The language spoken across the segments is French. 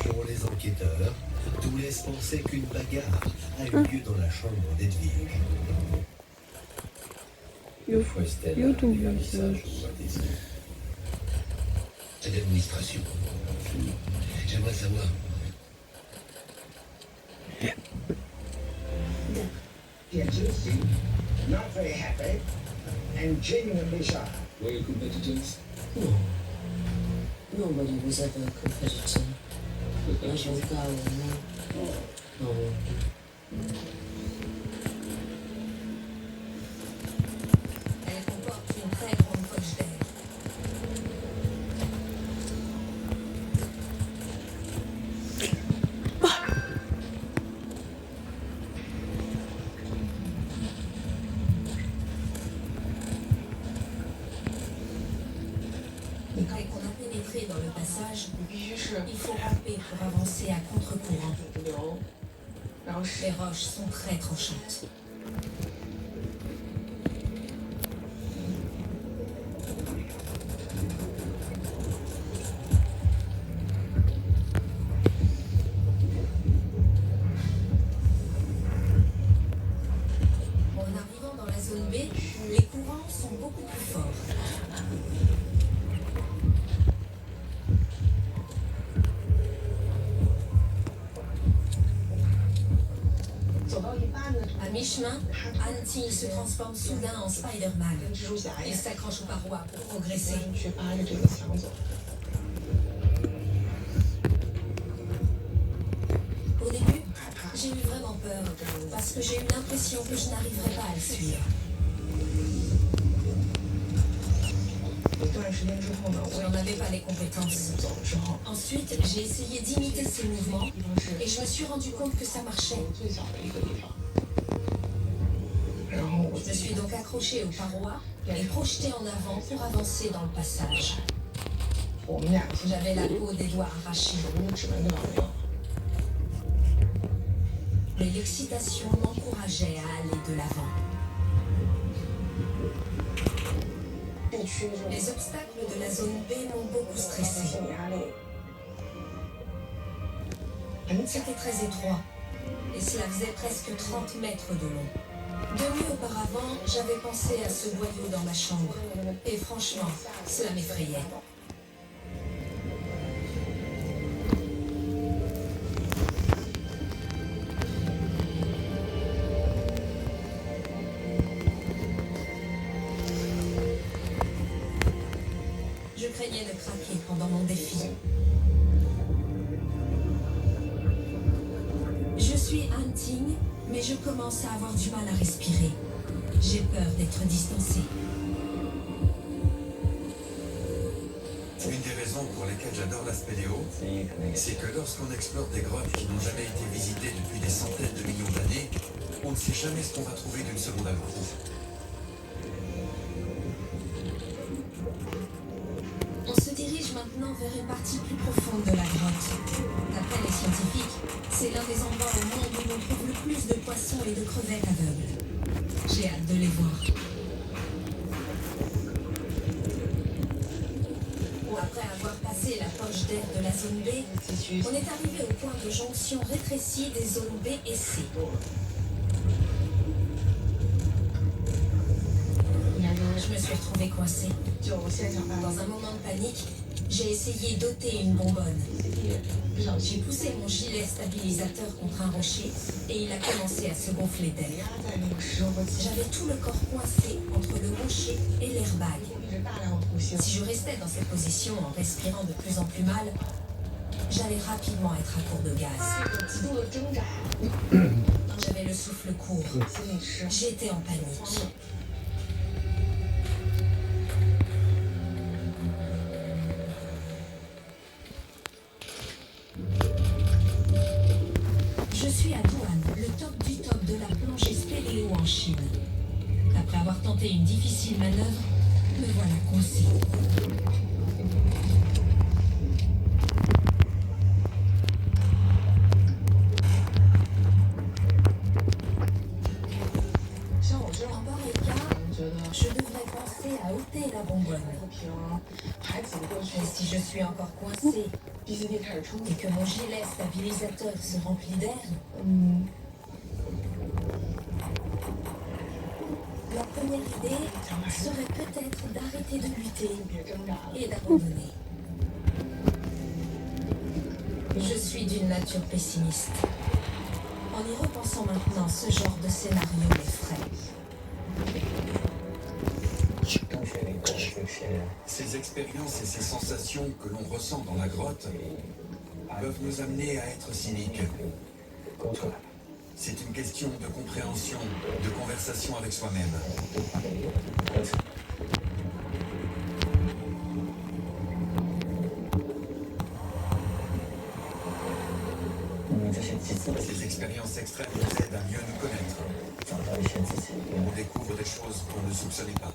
Pour les enquêteurs, tout laisse penser qu'une bagarre a eu lieu dans la chambre d'Edwige. 이것도 무슨 C'est l'administration. J'aimerais savoir. Yes, you see, not very happy and genuinely shy. Were you competitors? No. Nobody was ever a competitor. As you go, no. Elle comporte une très grande poche d'air. Dès qu'on a pénétré dans le passage, il faut ramper pour avancer à contre-courant. Les roches sont très tranchantes. En arrivant dans la zone B, les courants sont beaucoup plus forts. À mi-chemin, Anne-Ting se transforme soudain en Spider-Man. Il s'accroche aux parois pour progresser. Au début, j'ai eu vraiment peur parce que j'ai eu l'impression que je n'arriverais pas à le suivre. Je n'en avais pas les compétences. Ensuite, j'ai essayé d'imiter ses mouvements et je me suis rendu compte que ça marchait. Je me suis donc accroché aux parois et projeté en avant pour avancer dans le passage. J'avais la peau des doigts arrachée. Mais l'excitation m'encourageait à aller de l'avant. Les obstacles de la zone B m'ont beaucoup stressé. C'était très étroit et cela faisait presque 30 mètres de long. 2 nuits auparavant, j'avais pensé à ce boyau dans ma chambre et franchement, cela m'effrayait. Je craignais de craquer pendant mon défi. Je suis Anne-Ting, mais je commence à avoir du mal à respirer. J'ai peur d'être distancée. Une des raisons pour lesquelles j'adore la spéléo, c'est que lorsqu'on explore des grottes qui n'ont jamais été visitées depuis des centaines de millions d'années, on ne sait jamais ce qu'on va trouver d'une seconde à l'autre. On se dirige maintenant vers une partie plus profonde de la grotte. D'après les scientifiques, c'est l'un des endroits au monde où l'on trouve le plus de poissons et de crevettes aveugles. J'ai hâte de les voir. Après avoir passé la poche d'air de la zone B, on est arrivé au point de jonction rétréci des zones B et C. Je me suis retrouvée coincée. Dans un moment de panique, j'ai essayé d'ôter une bonbonne. J'ai poussé mon gilet stabilisateur contre un rocher et il a commencé à se gonfler d'air. J'avais tout le corps coincé entre le rocher et l'airbag. Si je restais dans cette position en respirant de plus en plus mal, j'allais rapidement être à court de gaz. J'avais le souffle court. J'étais en panique. Je suis à Douane, le top du top de la plongée spéléo en Chine. Après avoir tenté une difficile manœuvre, me voilà coincé. En pareil cas, je devrais penser à ôter la bonbonne. Et si je suis encore coincé, et que mon gilet stabilisateur se remplit d'air, la première idée serait peut-être d'arrêter de lutter et d'abandonner. Je suis d'une nature pessimiste. En y repensant maintenant, ce genre de scénario m'effraie. Ces expériences et ces sensations que l'on ressent dans la grotte peuvent nous amener à être cyniques. C'est une question de compréhension, de conversation avec soi-même. Ces expériences extrêmes nous aident à mieux nous connaître. On découvre des choses qu'on ne soupçonnait pas.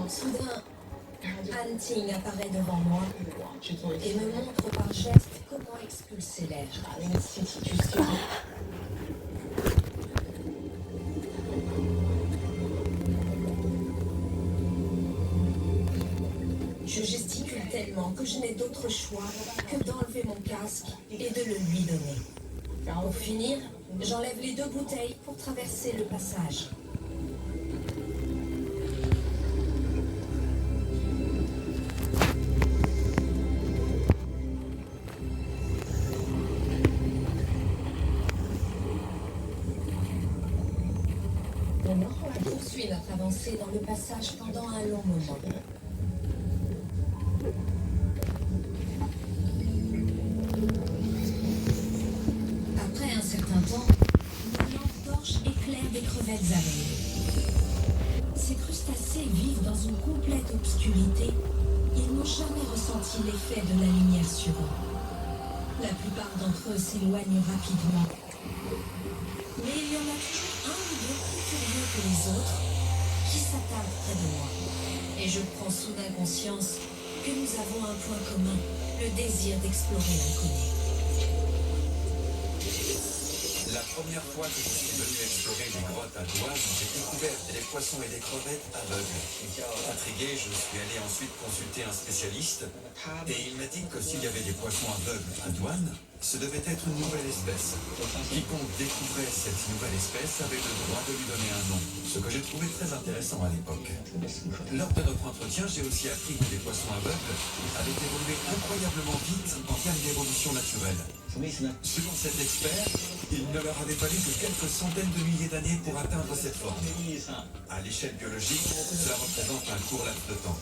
Soudain, Han Ting apparaît devant moi et me montre par geste comment expulser l'air. Je gesticule tellement que je n'ai d'autre choix que d'enlever mon casque et de le lui donner. Pour finir, j'enlève les 2 bouteilles pour traverser le passage. On poursuit notre avancée dans le passage pendant un long moment. Après un certain temps, une lampe torche éclaire des crevettes aveuglées. Ces crustacés vivent dans une complète obscurité. Ils n'ont jamais ressenti l'effet de la lumière sur eux. La plupart d'entre eux s'éloignent rapidement. Mais il y en a toujours un ou deux plus curieux que les autres qui s'attardent près de moi. Et je prends soudain conscience que nous avons un point commun, le désir d'explorer l'inconnu. La première fois que je suis venu explorer les grottes à Douane, j'ai découvert des poissons et des crevettes aveugles. Intrigué, je suis allé ensuite consulter un spécialiste et il m'a dit que s'il y avait des poissons aveugles à Douane, ce devait être une nouvelle espèce. Quiconque découvrait cette nouvelle espèce avait le droit de lui donner un nom, ce que j'ai trouvé très intéressant à l'époque. Lors de notre entretien, j'ai aussi appris que les poissons aveugles avaient évolué incroyablement vite en termes d'évolution naturelle. Selon cet expert, il ne leur avait fallu que quelques centaines de milliers d'années pour atteindre cette forme. À l'échelle biologique, cela représente un court laps de temps.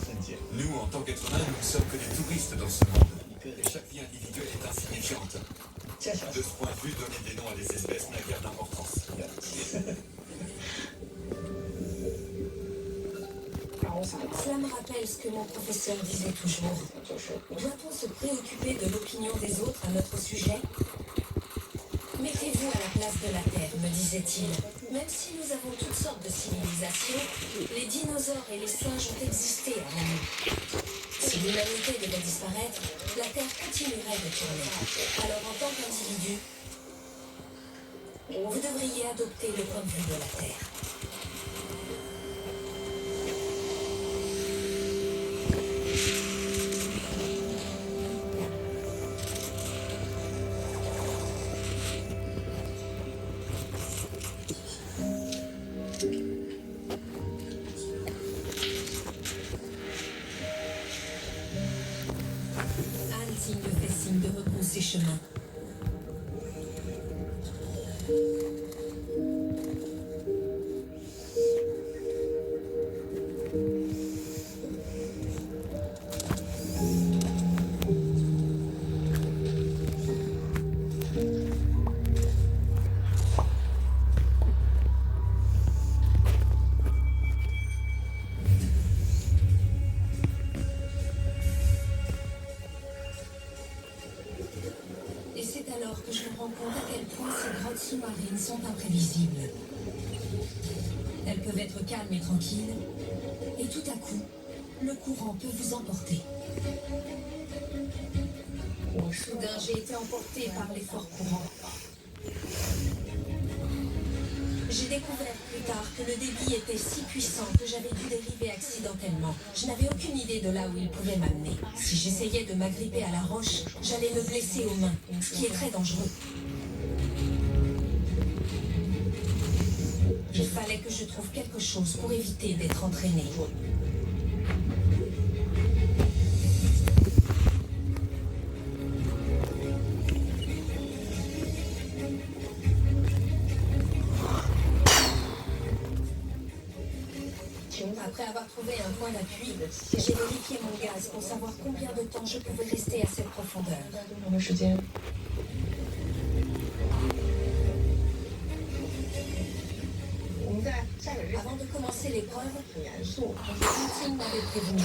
Nous, en tant qu'êtres humains, nous ne sommes que des touristes dans ce monde. Et chaque vie individuelle est insignifiante. De ce point de vue, donner des noms à des espèces n'a guère d'importance. Cela me rappelle ce que mon professeur disait toujours. Doit-on se préoccuper de l'opinion des autres à notre sujet? Mettez-vous à la place de la Terre, me disait-il. Même si nous avons toutes sortes de civilisations, les dinosaures et les singes ont existé avant nous. Si l'humanité devait disparaître, la Terre continuerait de tourner. Alors en tant qu'individu, vous devriez adopter le point de vue de la Terre. Han me fait signe de rebrousser chemin. Et c'est alors que je me rends compte à quel point ces grottes sous-marines sont imprévisibles. Elles peuvent être calmes et tranquilles, et tout à coup, le courant peut vous emporter. Soudain, j'ai été emporté par les forts courants. J'ai découvert plus tard que le débit était si puissant que j'avais dû dériver accidentellement. Je n'avais aucune idée de là où il pouvait m'amener. Si j'essayais de m'agripper à la roche, j'allais me blesser aux mains, ce qui est très dangereux. Il fallait que je trouve quelque chose pour éviter d'être entraîné. Après avoir trouvé un point d'appui, j'ai vérifié mon gaz pour savoir combien de temps je pouvais rester à cette profondeur. Avant de commencer l'épreuve, Poutine m'avait prévenu.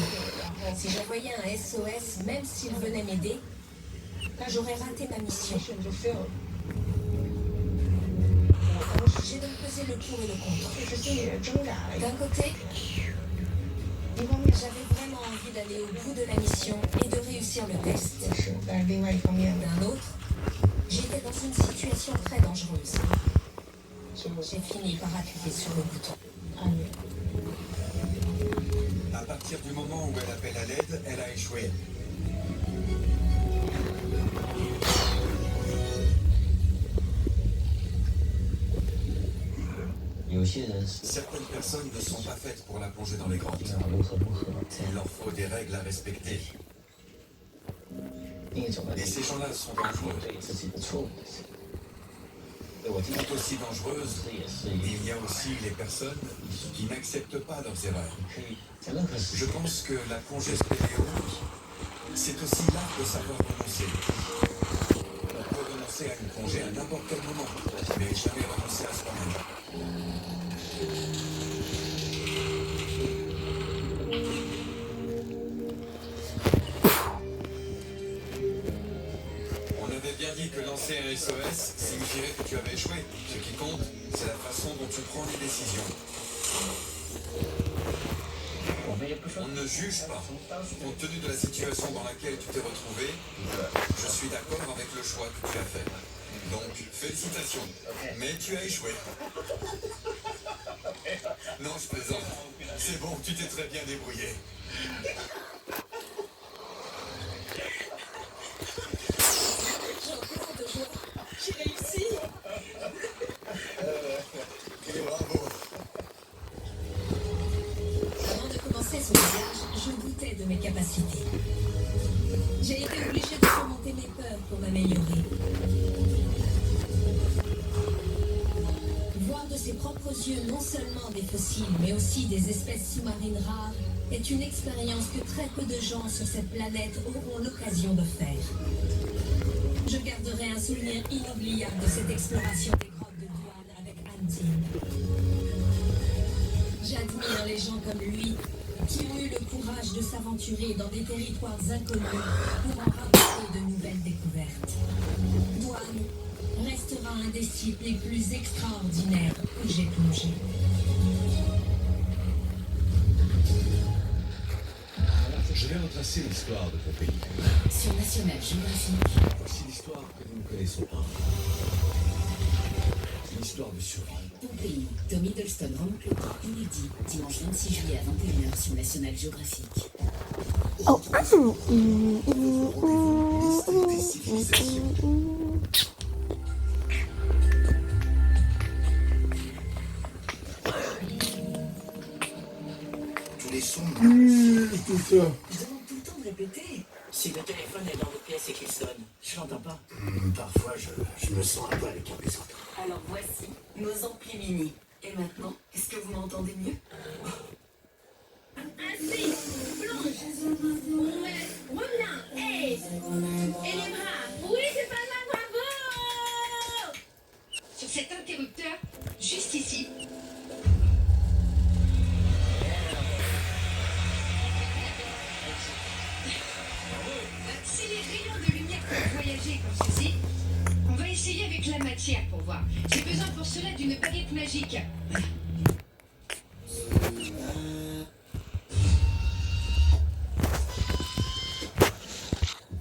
Si je voyais un SOS, même s'il venait m'aider, j'aurais raté ma mission. J'ai donc pesé le pour et le contre. D'un côté, j'avais vraiment envie d'aller au bout de la mission et de réussir le test. D'un autre, j'étais dans une situation très dangereuse. J'ai fini par appuyer sur le bouton. À partir du moment où elle appelle à l'aide, elle a échoué. Certaines personnes ne sont pas faites pour la plonger dans les grottes. Il leur faut des règles à respecter. Et ces gens-là sont dangereux. Tout aussi dangereuses, il y a aussi les personnes qui n'acceptent pas leurs erreurs. Je pense que la plongée spéléo, c'est aussi l'art de savoir renoncer. On peut renoncer à une plongée à n'importe quel moment, mais jamais renoncer à soi-même. On avait bien dit que lancer un SOS signifierait que tu avais échoué. Ce qui compte, c'est la façon dont tu prends les décisions. On ne juge pas. Compte tenu de la situation dans laquelle tu t'es retrouvé, je suis d'accord avec le choix que tu as fait. Donc, félicitations. Mais tu as échoué. Non, je plaisante. C'est bon, tu t'es très bien débrouillé. J'ai réussi! Bravo. Avant de commencer ce voyage, je doutais de mes capacités. J'ai été obligée de surmonter mes peurs pour m'améliorer. Voir de ses propres yeux non seulement des fossiles, mais aussi des espèces sous-marines rares est une expérience que très peu de gens sur cette planète auront l'occasion de faire. Je garderai un souvenir inoubliable de cette exploration des grottes de Douane avec Anne-Tine. J'admire les gens comme lui qui ont eu le courage de s'aventurer dans des territoires inconnus pour en rapporter de nouvelles découvertes. Douane restera un des sites les plus extraordinaires que j'ai plongé. Je vais retracer l'histoire de ton pays. Sur National Geographic. Voici l'histoire que nous ne connaissons pas. C'est l'histoire de survie. Ton pays, Tom Hiddleston remonte le temps inédit, dimanche 26 juillet à 21h sur National Geographic. Oh. Des civilisations. Tous les sons. Tout ça. Je demande tout le temps de répéter. Si le téléphone est dans votre pièce et qu'il sonne, je l'entends pas. Parfois, je me sens un peu avec les autres. Alors voici nos amplis mini. Et maintenant, est-ce que vous m'entendez mieux? Assis, plonge, reviens, et les bras. Oui, c'est pas mal, bravo! Sur cet interrupteur, juste ici. Si les rayons de lumière peuvent voyager comme ceci, on va essayer avec la matière pour voir. J'ai besoin pour cela d'une baguette magique. Voilà.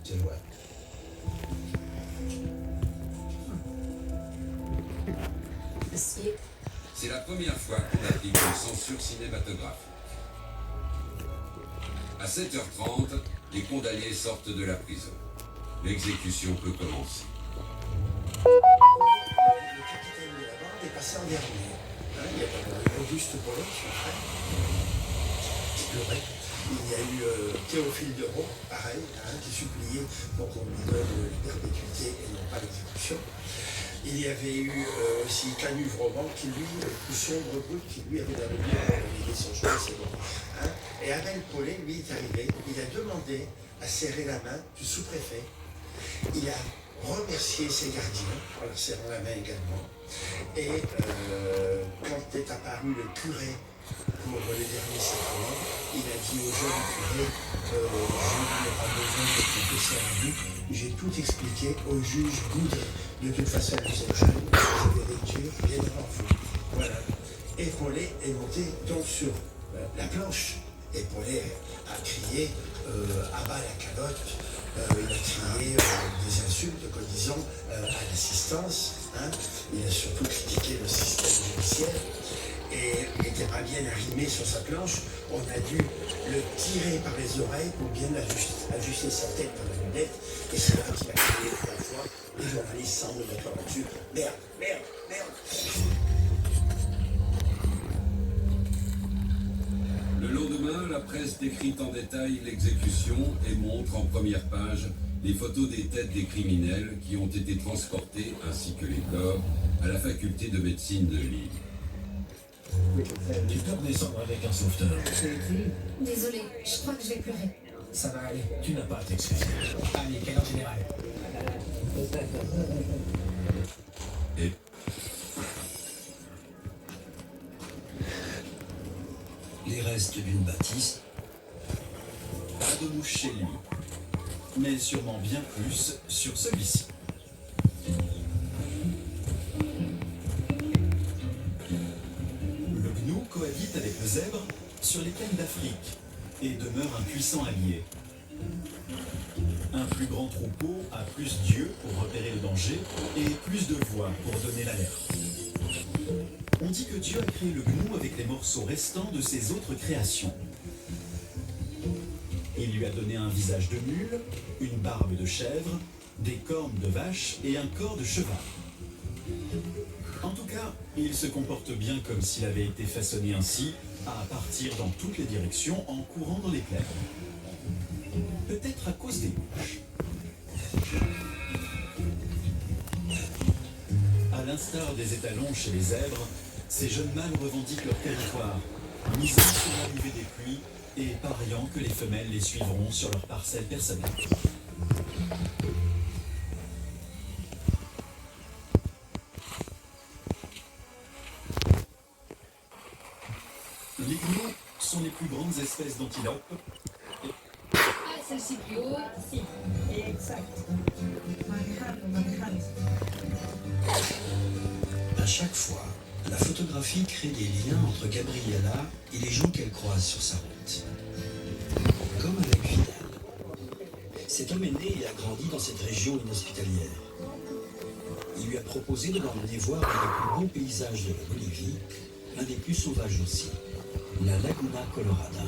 C'est loin. première fois qu'on applique une censure cinématographique. À 7h30, les condamnés sortent de la prison. L'exécution peut commencer. Le capitaine de la bande est passé en dernier. Hein, il y a Auguste Bollon, son frère, qui pleurait. Il y a eu Théophile de Raux, pareil, hein, qui suppliait pour qu'on lui donne la perpétuité et non pas l'exécution. Il y avait eu aussi Canuve Roman, qui lui, plus sombre brut, qui lui avait la lumière de son choix, c'est bon. Hein. Et Abel Paulet, lui, est arrivé, il a demandé à serrer la main du sous-préfet. Il a remercié ses gardiens en leur serrant la main également. Et quand est apparu le curé pour les derniers sacrements, il a dit au jeune curé, je n'ai pas besoin de confesser à vous, j'ai tout expliqué au juge Goudret. De toute façon, vous êtes jeune, je vais Dieu bien devant vous. Voilà. Et Paulet est monté donc sur la planche. Et Paulet a crié à bas la calotte, il a crié des insultes, comme disons, à l'assistance. Hein. Il a surtout critiqué le système judiciaire. Et il n'était pas bien arrimé sur sa planche. On a dû le tirer par les oreilles pour bien ajuster sa tête dans la lunette. Et c'est là qu'il a crié 3 fois. Les journalistes semblent d'accord là-dessus. Merde, merde, merde. Le lendemain, la presse décrit en détail l'exécution et montre en première page les photos des têtes des criminels qui ont été transportés, ainsi que les corps, à la faculté de médecine de Lille. Tu peux redescendre avec un sauveteur. Désolée, je crois que je vais pleurer. Ça va aller. Tu n'as pas à t'excuser. Allez, quelle heure générale? Et Les restes d'une bâtisse. Pas de mouche chez lui, mais sûrement bien plus sur celui-ci. Le gnou cohabite avec le zèbre sur les plaines d'Afrique et demeure un puissant allié. Un plus grand troupeau a plus d'yeux pour repérer le danger et plus de voix pour donner l'alerte. On dit que Dieu a créé le gnou avec les morceaux restants de ses autres créations. Il lui a donné un visage de mule, une barbe de chèvre, des cornes de vache et un corps de cheval. En tout cas, il se comporte bien comme s'il avait été façonné ainsi, à partir dans toutes les directions en courant dans les plaines. Peut-être à cause des mouches. À l'instar des étalons chez les zèbres, ces jeunes mâles revendiquent leur territoire, misant sur l'arrivée des pluies et pariant que les femelles les suivront sur leur parcelle personnelle. Les gnous sont les plus grandes espèces d'antilopes. Ah, celle-ci plus haut. Si, exact. À chaque fois, la photographie crée des liens entre Gabriella et les gens qu'elle croise sur sa route. Comme avec Vidal. Cet homme est né et a grandi dans cette région inhospitalière. Il lui a proposé de l'emmener voir un des plus beaux paysages de la Bolivie, l'un des plus sauvages aussi, la Laguna Colorada.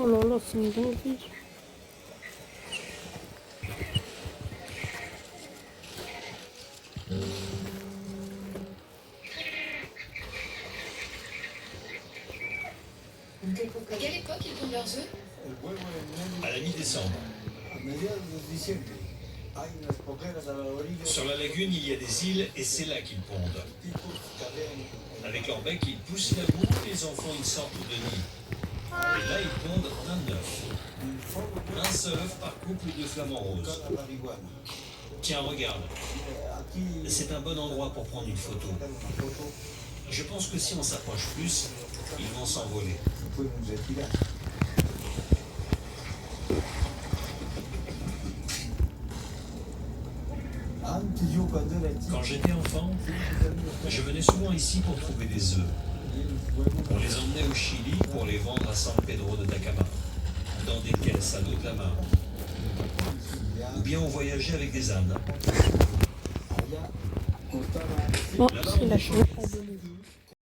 Oh là là, c'est une dinguerie. À quelle époque ils pondent leurs œufs? À la mi-décembre. Sur la lagune, il y a des îles et c'est là qu'ils pondent. Avec leur bec, ils poussent la boue et ils en font une sorte de nid. Et là, ils pondent un œuf. Un seul œuf par couple de flamants roses. Tiens, regarde. C'est un bon endroit pour prendre une photo. Je pense que si on s'approche plus, ils vont s'envoler. podemos retirar. Quand j'étais enfant, je venais souvent ici pour trouver des œufs. On les emmenait au Chili pour les vendre à San Pedro de Atacama, dans des caisses à dos de la main. Ou bien on voyageait avec des ânes. Bon, c'est la fin.